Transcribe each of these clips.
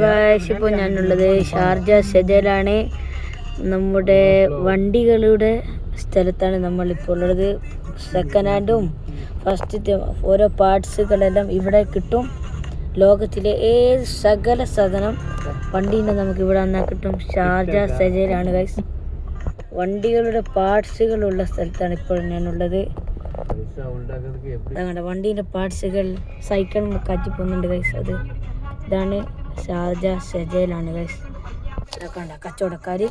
Guys, ഇപ്പോൾ ഞാനുള്ളത് Sharjah ഷെജയിലാണ്. നമ്മുടെ വണ്ടികളുടെ സ്ഥലത്താണ് നമ്മളിപ്പോൾ ഉള്ളത്. സെക്കൻഡ് ഹാൻഡും ഫസ്റ്റത്തെ ഓരോ പാർട്സുകളെല്ലാം ഇവിടെ കിട്ടും. ലോകത്തിലെ ഏത് സകല സാധനം വണ്ടീൻ്റെ നമുക്ക് ഇവിടെ വന്നാൽ കിട്ടും. ഷാർജ ഷെജയിലാണ് ഗൈസ്. വണ്ടികളുടെ പാർട്സുകളുള്ള സ്ഥലത്താണ് ഇപ്പോൾ ഞാനുള്ളത്. അതുകൊണ്ട് വണ്ടീൻ്റെ പാർട്സുകൾ സൈക്കിൾ കാറ്റി പോകുന്നുണ്ട് ഗൈസ്. ഇതാണ് ഷാർജ ഷെജയിലാണ് ഗൈസ്. കണ്ട കച്ചവടക്കാർ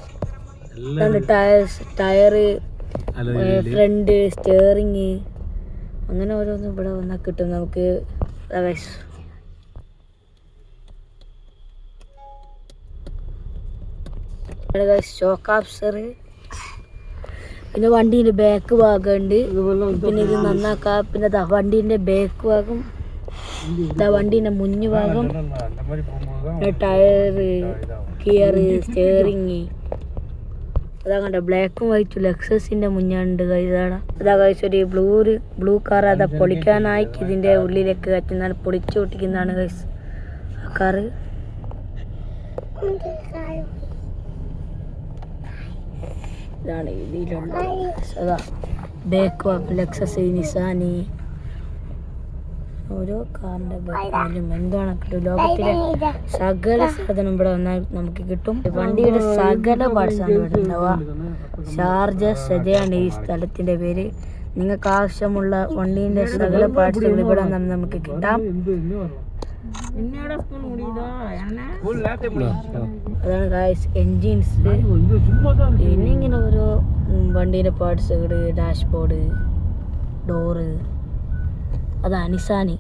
ടയറ്, ഫ്രണ്ട്, സ്റ്റിയറിങ്, അങ്ങനെ ഓരോന്നും ഇവിടെ വന്നാൽ കിട്ടും നമുക്ക് ഗൈസ്. ഷോക്ക് ആബ്സർ, പിന്നെ വണ്ടീൻ്റെ ബാക്ക് ഭാഗമുണ്ട്. പിന്നെ ഇത് നന്നാക്കാം. പിന്നെ വണ്ടീൻ്റെ ബാക്ക് ഭാഗം, വണ്ടീൻ്റെ മുന്നു ഭാഗം, ടയറ്, ഗിയർ, സ്റ്റിയറിങ്. അതാ കണ്ട ബ്ലാക്കും വൈറ്റും ലെക്സസിൻ്റെ മുന്നുണ്ട് കൈസാട. അതാ കഴിച്ച ഒരു ബ്ലൂ കാർ. അതാ പൊളിക്കാനായി ഇതിൻ്റെ ഉള്ളിലേക്ക് കറ്റുന്നതാണ്, പൊളിച്ചു പൊട്ടിക്കുന്നതാണ് കൈസ് ആ കാറ്. ഇതാണ് ഇതിലുള്ള അതാ ബാക്ക് ഭാഗം ലെക്സസ്, നിസാനി, ഓരോ കാറിൻ്റെ ബാക്കിലും എന്താണ് കിട്ടും. ലോകത്തിലെ സകല സാധനം ഇവിടെ വന്നാൽ നമുക്ക് കിട്ടും. വണ്ടിയുടെ സകല പാർട്സാണ് ഇവിടെ ഉണ്ടാവുക. ഷാർജ ഷെജയാണ് ഈ സ്ഥലത്തിൻ്റെ പേര്. നിങ്ങൾക്ക് ആവശ്യമുള്ള വണ്ടീൻ്റെ സകല പാർട്സുകൾ ഇവിടെ നമുക്ക് കിട്ടാം. അതാണ് ഗായ്സ് എൻജിൻസ്. പിന്നെ ഇങ്ങനെ ഓരോ വണ്ടീൻ്റെ പാർട്സുകൾ, ഡാഷ്ബോർഡ്, ഡോറ്. അതാ നിസാനി.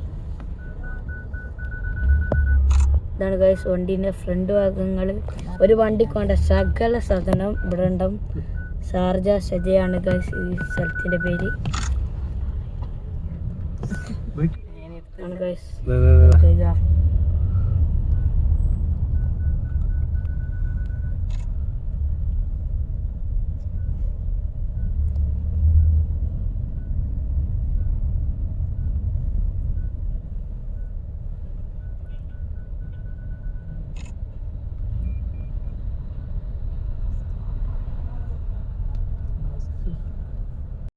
ഇതാണ് ഗൈസ് വണ്ടീൻ്റെ ഫ്രണ്ട് ഭാഗങ്ങൾ. ഒരു വണ്ടിക്ക് വേണ്ട സകല സാധനം ഇവിടെ ഉണ്ടാവും. ഷാർജ ഷെജയാണ് ഗൈസ് ഈ സ്ഥലത്തിൻ്റെ പേര്. ആണ് ഗൈസ്.